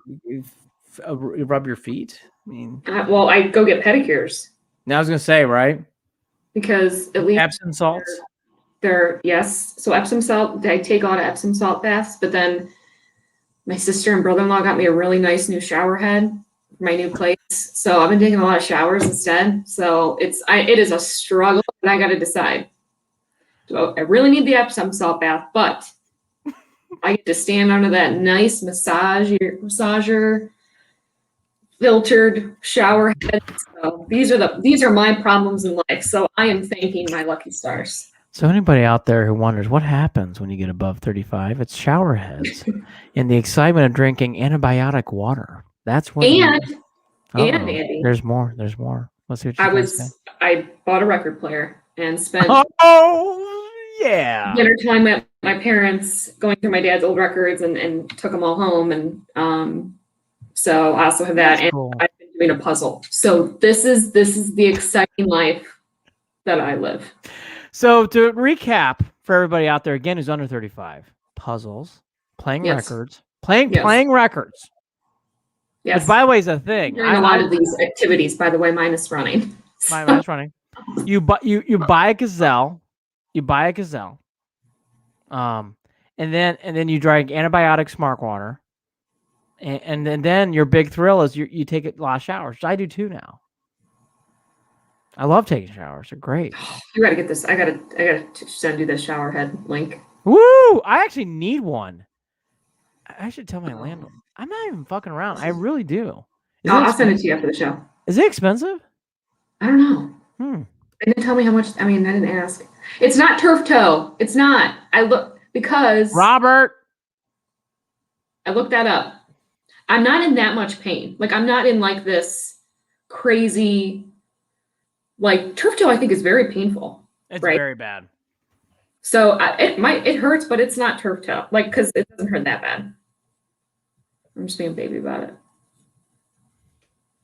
rub your feet? I mean, Well, I go get pedicures I was gonna say, right? because at least Epsom salts. Yes. So Epsom salt, I take a lot of Epsom salt baths, but then my sister and brother-in-law got me a really nice new shower head for my new place. So I've been taking a lot of showers instead. So it is a struggle, and I got to decide. So I really need the Epsom salt bath, but I get to stand under that nice massager filtered shower head. So these are my problems in life. So I am thanking my lucky stars. So anybody out there who wonders what happens when you get above 35, it's shower heads and the excitement of drinking antibiotic water. That's what. And Andy, there's more. Let's see what you say. I bought a record player and spent yeah dinner time at my parents, going through my dad's old records and took them all home. And so I also have that. That's and cool. I've been doing a puzzle. So this is the exciting life that I live. So to recap for everybody out there again who's under 35, puzzles, playing records, playing records. Yes. Which, by the way, is a thing. Doing a lot of these activities, by the way, minus running. Minus running. You buy a gazelle. And then you drink antibiotic smart water. And then your big thrill is you take a lot of showers. I do too now. I love taking showers. They're great. You gotta get this. I gotta send you the shower head link. Woo! I actually need one. I should tell my landlord. I'm not even fucking around. I really do. I'll send it to you after the show. Is it expensive? I don't know. They didn't tell me how much. I mean, I didn't ask. It's not turf toe. It's not. Because Robert. I looked that up. I'm not in that much pain. Like I'm not in like this crazy. Like turf toe, I think is very painful. It's very bad. So it hurts, but it's not turf toe. Like because it doesn't hurt that bad. I'm just being a baby about it.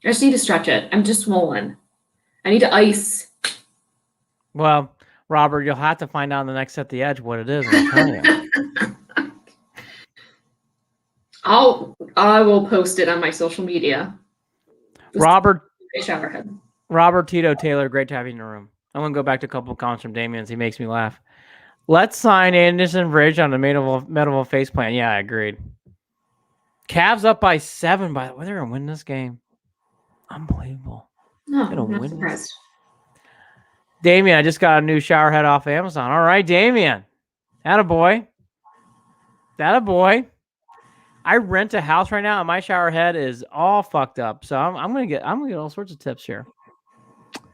I just need to stretch it. I'm just swollen. I need to ice. Well, Robert, you'll have to find out in the next Set the Edge what it is. I'll tell you. I will post it on my social media. Robert Showerhead. Robert Tito Taylor, great to have you in the room. I'm gonna go back to a couple of comments from Damien's. He makes me laugh. Let's sign Anderson Bridge on the medical face plan. Yeah, I agreed. Cavs up by 7. By the way, they're gonna win this game. Unbelievable. No, I'm not surprised. Damien, I just got a new shower head off Amazon. All right, Damien. Attaboy. I rent a house right now, and my shower head is all fucked up. So I'm gonna get all sorts of tips here.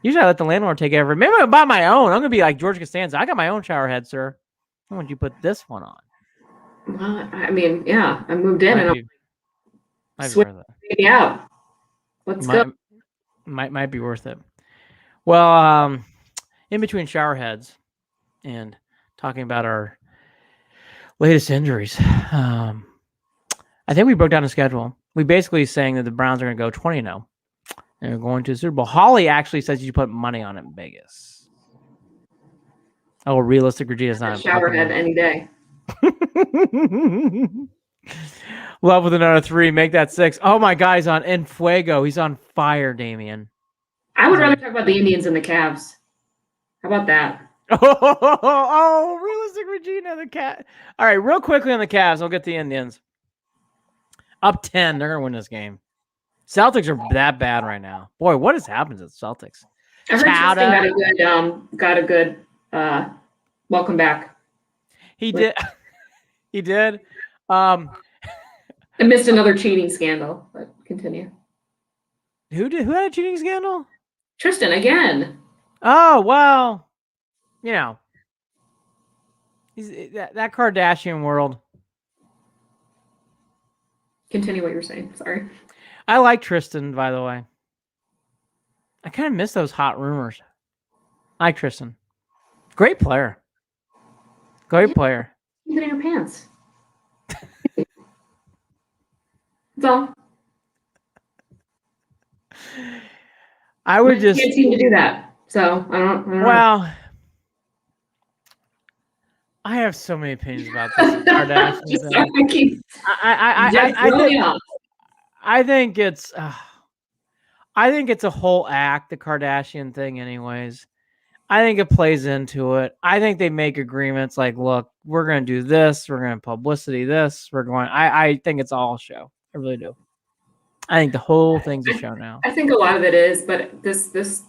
Usually I let the landlord take over. Maybe I'll buy my own. I'm gonna be like George Costanza. I got my own shower head, sir. Why don't you put this one on? Well, I mean, yeah, I moved in and I'm switching baby out. Let's go. Might be worth it. Well, in between shower heads and talking about our latest injuries, I think we broke down the schedule. We basically saying that the Browns are going to go 20-0. And they're going to the Super Bowl. Holly actually says you put money on it in Vegas. Oh, realistic Regina's not. Shower head any day. Love with another 3. Make that 6. Oh my God, he's on En Fuego. He's on fire, Damien. I would rather talk about the Indians and the Cavs. How about that? Oh, realistic Regina, the cat. All right, real quickly on the Cavs. I'll get the Indians. Up 10. They're going to win this game. Celtics are that bad right now. Boy, what has happened to the Celtics? I heard Tristan got a good welcome back. He did. He did. I missed another cheating scandal, but continue. Who had a cheating scandal? Tristan again. Oh, well, you know, that Kardashian world. Continue what you were saying. Sorry. I like Tristan, by the way. I kind of miss those hot rumors. I like Tristan. Great player. Great player. Keep it in your pants. That's all. I would just can't seem to do that. So I don't know. I have so many opinions about this Kardashian thing. I think it's a whole act, the Kardashian thing anyways. I think it plays into it. I think they make agreements like, look, we're going to do this. We're going to publicity this. I think it's all a show. I really do. I think the whole thing's a show now. I think a lot of it is, but this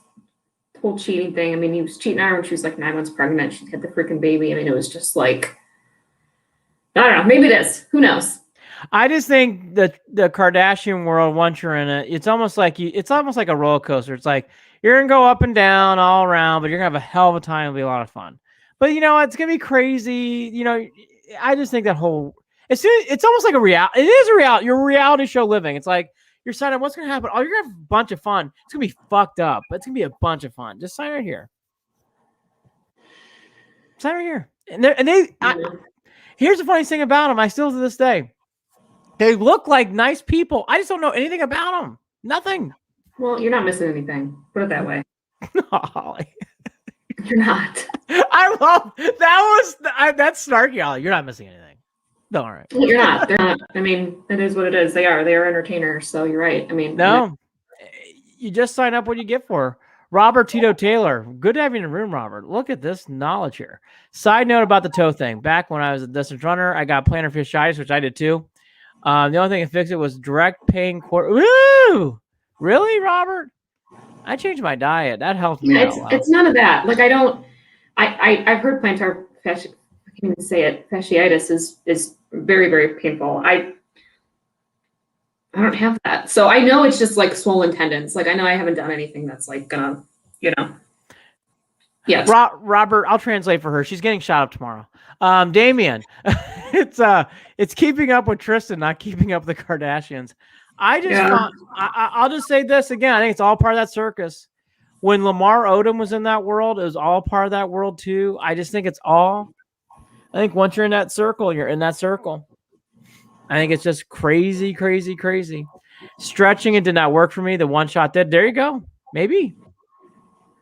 whole cheating thing, I mean, he was cheating on her when she was like 9 months pregnant. She had the freaking baby. I mean, it was just like, I don't know. Maybe it is. Who knows? I just think that the Kardashian world, once you're in it, it's almost like a roller coaster. It's like you're gonna go up and down all around, but you're gonna have a hell of a time. It'll be a lot of fun. But you know, it's gonna be crazy. You know, I just think that whole it's almost like a reality. It is a reality. You're a reality show living. It's like you're signing up. What's gonna happen? Oh, you're gonna have a bunch of fun. It's gonna be fucked up, but it's gonna be a bunch of fun. Just sign right here. Sign right here. Here's the funniest thing about them. I still to this day. They look like nice people. I just don't know anything about them. Nothing. Well, you're not missing anything. Put it that way. No, Holly. You're not. I love that's snarky, Holly. You're not missing anything. No, all right. You're not. They're not. I mean, it is what it is. They are entertainers. So you're right. I mean, no. You just sign up what you get for. Robert Tito Taylor. Good to have you in the room, Robert. Look at this knowledge here. Side note about the toe thing. Back when I was a distance runner, I got plantar fasciitis, which I did too. The only thing that fixed it was direct pain. Woo! Really, Robert? I changed my diet. That helped me out a lot. It's none of that. Like I've heard plantar fasciitis. I can't even say it. Fasciitis is very, very painful. I don't have that, so I know it's just like swollen tendons. Like I know I haven't done anything that's like gonna, you know. Yeah. Robert, I'll translate for her. She's getting shot up tomorrow. Damien, it's keeping up with Tristan, not keeping up with the Kardashians. I'll just say this again. I think it's all part of that circus. When Lamar Odom was in that world, it was all part of that world too. I just think it's all. I think once you're in that circle, you're in that circle. I think it's just crazy, crazy, crazy. Stretching it did not work for me. The one shot did. There you go. Maybe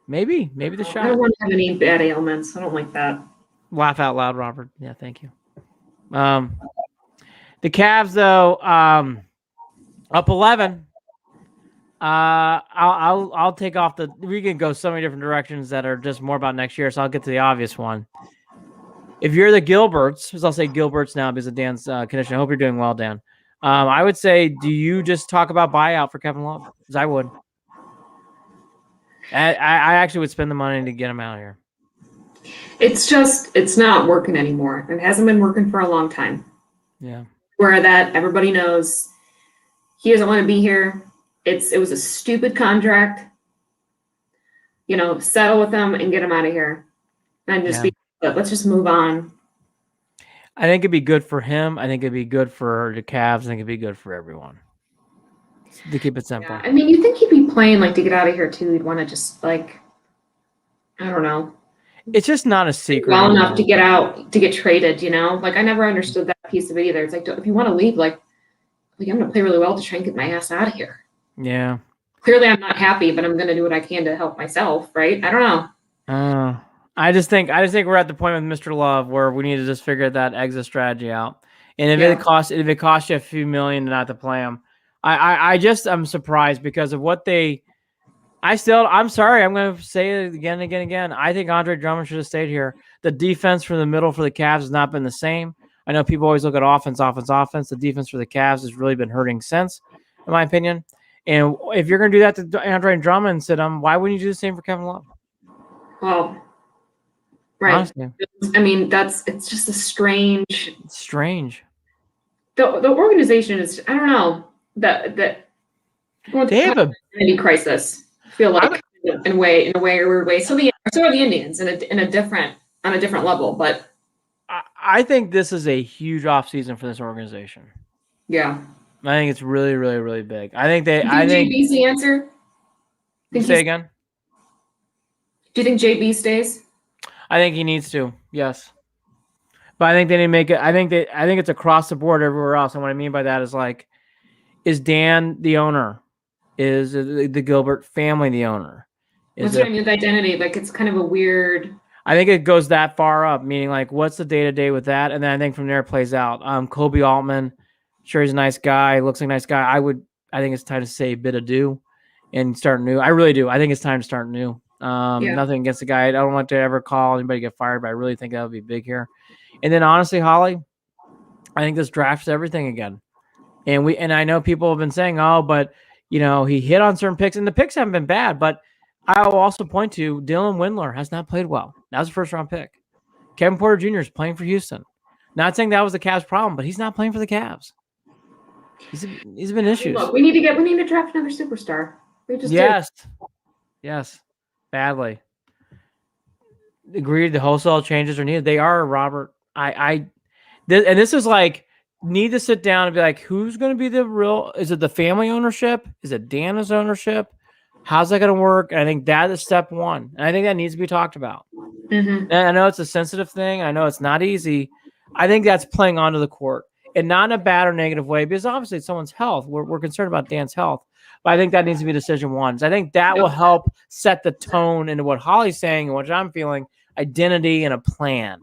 the shot. I don't want to have any bad ailments. I don't like that. Laugh out loud, Robert. Yeah, thank you. The Cavs though, up 11. I'll take off we can go so many different directions that are just more about next year. So I'll get to the obvious one. If you're the Gilberts, as I'll say Gilberts now because of Dan's condition. I hope you're doing well, Dan. I would say, do you just talk about buyout for Kevin Love? Because I would. I actually would spend the money to get him out of here. It's not working anymore. It hasn't been working for a long time. Yeah. where that everybody knows he doesn't want to be here. It was a stupid contract. Settle with him and get him out of here. And just let's just move on. I think it'd be good for him. I think it'd be good for the Cavs. I think it'd be good for everyone. To keep it simple. Yeah. I mean, you think he'd be playing to get out of here too. He'd want to just I don't know. It's just not a secret. Well enough to get out, to get traded, I never understood that piece of it either. It's if you want to leave, I'm going to play really well to try and get my ass out of here. Yeah. Clearly I'm not happy, but I'm going to do what I can to help myself, right? I don't know. I just think we're at the point with Mr. Love where we need to just figure that exit strategy out. And if it costs you a few million not to play him, I'm surprised because of what I'm sorry. I'm going to say it again and again and again. I think Andre Drummond should have stayed here. The defense from the middle for the Cavs has not been the same. I know people always look at offense. The defense for the Cavs has really been hurting since, in my opinion. And if you're going to do that to Andre Drummond and sit him, why wouldn't you do the same for Kevin Love? Well, right. Honestly. I mean, it's just a strange. It's strange. The organization is, I don't know, that they have a identity crisis. I feel like in a weird way. So are the Indians on a different level, but I think this is a huge offseason for this organization. Yeah. I think it's really, really, really big. I think JB's the answer? Say again? Do you think JB stays? I think he needs to, yes. But I think they need to make it. I think it's across the board everywhere else. And what I mean by that is is Dan the owner? Is the Gilbert family the owner? What's what I mean with identity? It's kind of a weird. I think it goes that far up, meaning what's the day-to-day with that? And then I think from there it plays out. Kobe Altman, sure he's a nice guy, looks like a nice guy. I think it's time to say bid adieu and start new. I really do. I think it's time to start new. Nothing against the guy. I don't want to ever call anybody get fired, but I really think that would be big here. And then honestly, Holly, I think this drafts everything again. And I know people have been saying, but he hit on certain picks, and the picks haven't been bad, but I will also point to Dylan Windler has not played well. That was a first-round pick. Kevin Porter Jr. is playing for Houston. Not saying that was the Cavs' problem, but he's not playing for the Cavs. He's been issues. Look, we need to draft another superstar. We just Yes, badly. Agreed. The wholesale changes are needed. They are, Robert. This is need to sit down and be who's going to be the real? Is it the family ownership? Is it Dana's ownership? How's that going to work? And I think that is step one. And I think that needs to be talked about. Mm-hmm. And I know it's a sensitive thing. I know it's not easy. I think that's playing onto the court, and not in a bad or negative way, because obviously it's someone's health. We're concerned about Dan's health. But I think that needs to be decision one. So I think that will help set the tone into what Holly's saying and what I'm feeling, identity and a plan.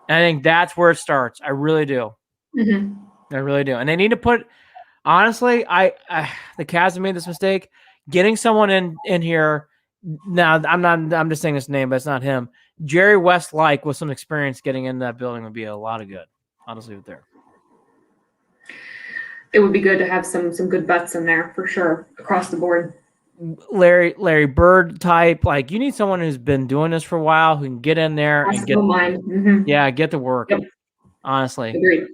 And I think that's where it starts. I really do. Mm-hmm. I really do. And they need to put, honestly, the Cavs have made this mistake. Getting someone in here now, I'm just saying his name, but it's not him. Jerry West-like with some experience getting in that building would be a lot of good. I'll just leave it there. It would be good to have some good bets in there for sure across the board. Larry Bird type, you need someone who's been doing this for a while, who can get in there and get to work. Yep. Honestly. Agreed.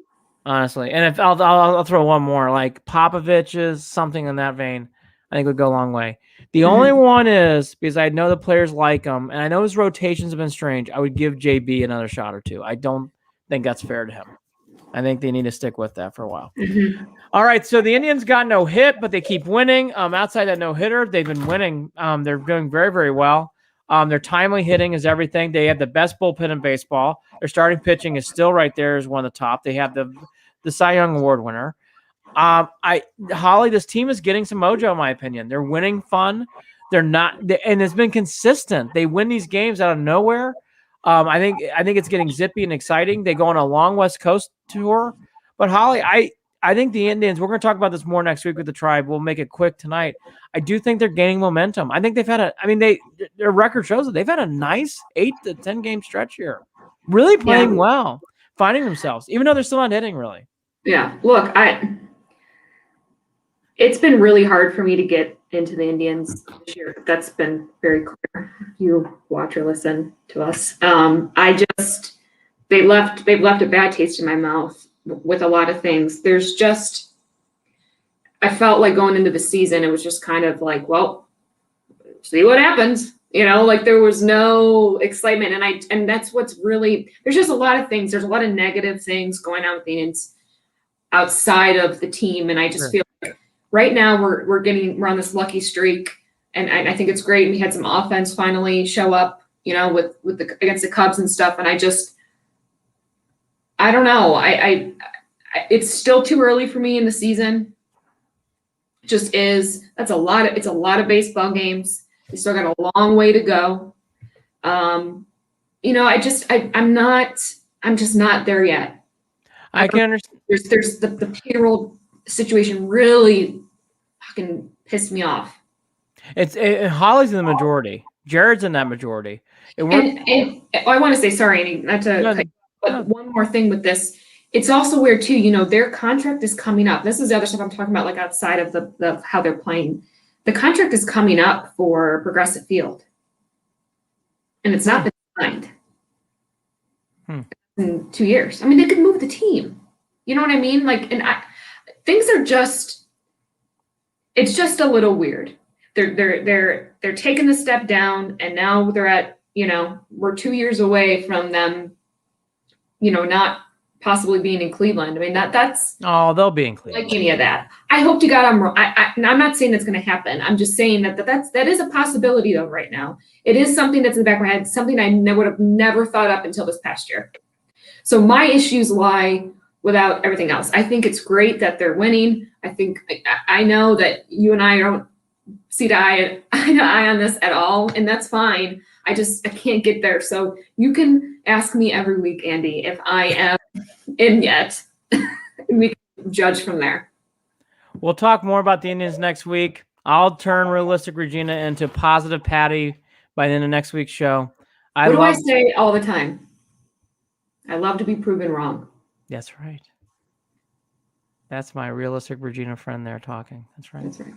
Honestly. And if I'll throw one more, Popovich is something in that vein, I think would go a long way. The only one is, because I know the players like him, and I know his rotations have been strange, I would give JB another shot or two. I don't think that's fair to him. I think they need to stick with that for a while. Mm-hmm. All right, so the Indians got no hit, but they keep winning. Outside that no-hitter, they've been winning. They're doing very, very well. Their timely hitting is everything. They have the best bullpen in baseball. Their starting pitching is still right there as one of the top. They have the Cy Young Award winner. Holly, this team is getting some mojo, in my opinion. They're winning fun. They're not, and it's been consistent. They win these games out of nowhere. I think it's getting zippy and exciting. They go on a long West Coast tour. But Holly, I think the Indians, we're going to talk about this more next week with the Tribe. We'll make it quick tonight. I do think they're gaining momentum. I think they've had their record shows that they've had a nice 8 to 10 game stretch here. Really playing well, finding themselves, even though they're still not hitting really. Yeah. Look, it's been really hard for me to get into the Indians this year. That's been very clear. You watch or listen to us. They've left a bad taste in my mouth with a lot of things. There's just, I felt like going into the season, it was just kind of like, well, see what happens. Like there was no excitement. And that's what's really, there's just a lot of things. There's a lot of negative things going on with the Indians outside of the team. And I just feel like right now we're on this lucky streak. And I think it's great. We had some offense finally show up, against the Cubs and stuff. And I don't know. It's still too early for me in the season. It just is. It's a lot of baseball games. We still got a long way to go. I'm just not there yet. I can understand. There's the payroll situation really fucking pissed me off. Holly's in the majority. Jared's in that majority. And I want to say, sorry, Annie, not to but one more thing with this. It's also weird too, their contract is coming up. This is the other stuff I'm talking about, like outside of the how they're playing. The contract is coming up for Progressive Field. And it's not been signed in 2 years. I mean, they could move the team. You know what I mean? Things are just, it's just a little weird. They're taking the step down, and now they're at, we're 2 years away from them, not possibly being in Cleveland. I mean, that's they'll be in Cleveland. Like any of that. I hope to God I'm wrong. I'm not saying that's going to happen. I'm just saying that is a possibility though right now. It is something that's in the back of my head, something I would have never thought up until this past year. So my issues lie without everything else. I think it's great that they're winning. I know that you and I don't see eye to eye on this at all, and that's fine. I can't get there. So you can ask me every week, Andy, if I am in yet. We can judge from there. We'll talk more about the Indians next week. I'll turn realistic Regina into positive Patty by the end of next week's show. What do I say all the time? I love to be proven wrong. That's right. That's my realistic Regina friend there talking. That's right. That's right.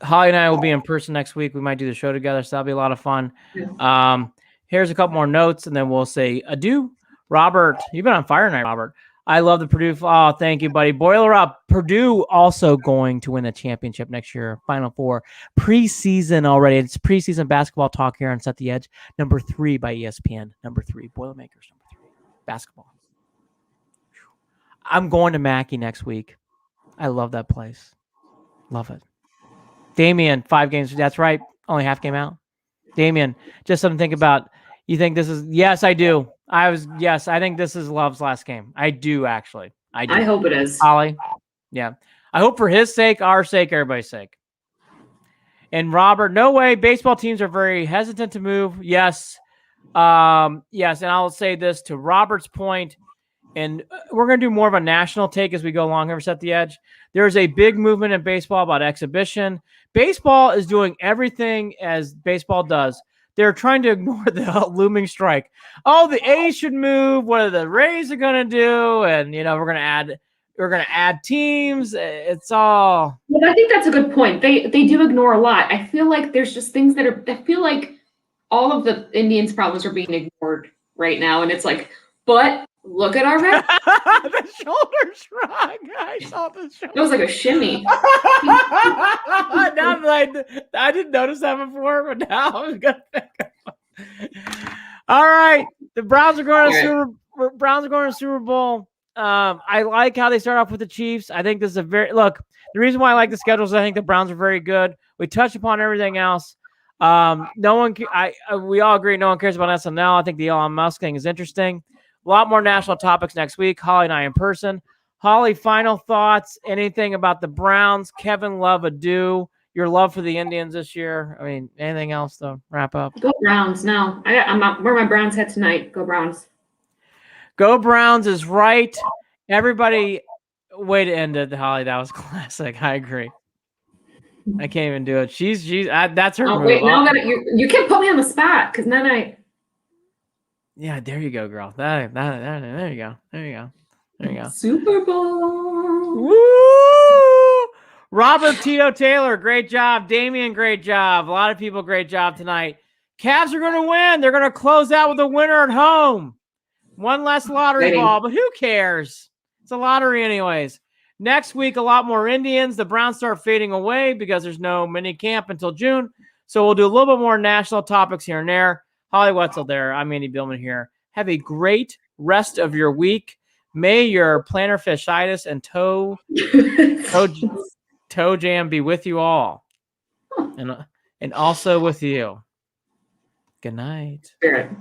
Holly and I will be in person next week. We might do the show together, so that'll be a lot of fun. Yeah. Here's a couple more notes, and then we'll say adieu. Robert, you've been on fire tonight, Robert. I love the Purdue. Oh, thank you, buddy. Boiler up. Purdue also going to win the championship next year. Final Four. Preseason already. It's preseason basketball talk here on Set the Edge. Number 3 by ESPN. Number 3. Boilermakers. Number 3. Basketball. I'm going to Mackey next week. I love that place. Love it. Damien, 5 games. That's right. Only half game out. Damien, just something to think about. You think this is? Yes, I do. Yes, I think this is Love's last game. I do, actually. I do. I hope it is. Holly, yeah. I hope for his sake, our sake, everybody's sake. And Robert, no way. Baseball teams are very hesitant to move. Yes. Yes, and I'll say this to Robert's point, and we're going to do more of a national take as we go along here, Set the Edge. There's a big movement in baseball about exhibition. Baseball is doing everything as baseball does. They're trying to ignore the looming strike. Oh, the A's should move. What are the Rays are going to do? And we're going to add teams. It's all. Well, I think that's a good point. They do ignore a lot. I feel like there's just things I feel like all of the Indians' problems are being ignored right now, and it's like, but look at our record. The shoulder shrug. I saw the shoulder. It was like a shimmy. Now I didn't notice that before, but now I'm gonna pick up. All right, the Browns are going to Super Bowl. I like how they start off with the Chiefs. I think this is the reason why I like the schedule is I think the Browns are very good. We touched upon everything else. We all agree no one cares about SNL. I think the Elon Musk thing is interesting. A lot more national topics next week. Holly and I in person. Holly, final thoughts? Anything about the Browns? Kevin Love, adieu. Your love for the Indians this year? I mean, anything else to wrap up? Go Browns. No, I'm where my Browns head tonight. Go Browns. Go Browns is right. Everybody, way to end it, Holly. That was classic. I agree. I can't even do it. She's that's her move. Wait, now that you can't put me on the spot because then I. Yeah, there you go, girl. There you go. There you go. Super Bowl. Woo! Robert Tito Taylor, great job. Damien, great job. A lot of people, great job tonight. Cavs are going to win. They're going to close out with a winner at home. One less lottery ball, but who cares? It's a lottery anyways. Next week, a lot more Indians. The Browns start fading away because there's no mini camp until June. So we'll do a little bit more national topics here and there. Holly Wetzel there. I'm Andy Billman here. Have a great rest of your week. May your plantar fasciitis and toe jam be with you all. And also with you. Good night. Spirit.